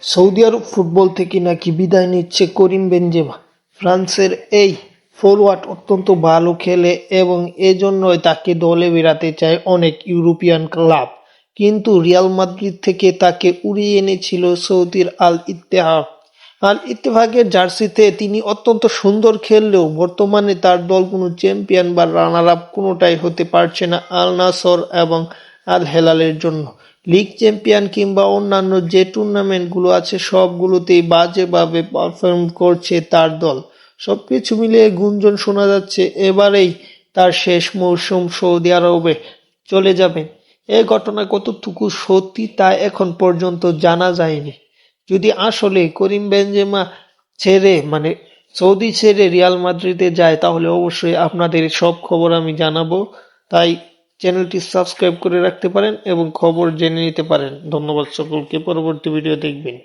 Saudi আরব football থেকে নাকি বিদায় নিচ্ছে করিম বেনজেমা। ফ্রান্সের এই ফরোয়ার্ড অত্যন্ত ভালো খেলে এবং এজন্যই তাকে দলে বেরাতে চায় অনেক ইউরোপিয়ান ক্লাব, কিন্তু রিয়াল মাদ্রিদ থেকে তাকে উড়িয়ে এনেছিল সৌদির আল ইত্তেহাদ। আল ইত্তেফাকের জার্সিতে তিনি অত্যন্ত সুন্দর খেললেও বর্তমানে তার দল কোনো চ্যাম্পিয়ন বা রানার আপ কোনোটাই হতে পারছে না আল নাসর এবং আল হেলালের জন্য। লিগ চ্যাম্পিয়ন কিংবা অন্যান্য যে টুর্নামেন্টগুলো আছে সবগুলোতেই বাজেভাবে পারফর্ম করছে তার দল। সবকিছু মিলিয়ে গুঞ্জন শোনা যাচ্ছে এবারেই তার শেষ মৌসুম সৌদি আরবে চলে যাবেন। এ ঘটনা কতটুকু সত্যি তা এখন পর্যন্ত জানা যায়নি। যদি আসলে করিম বেনজেমা ছেড়ে সৌদি ছেড়ে রিয়াল মাদ্রিদে যায় তাহলে অবশ্যই আপনাদের সব খবর আমি জানাবো। তাই চ্যানেলটি সাবস্ক্রাইব করে রাখতে পারেন এবং খবর জেনে নিতে পারেন। ধন্যবাদ সকলকে, পরবর্তী ভিডিও দেখবেন।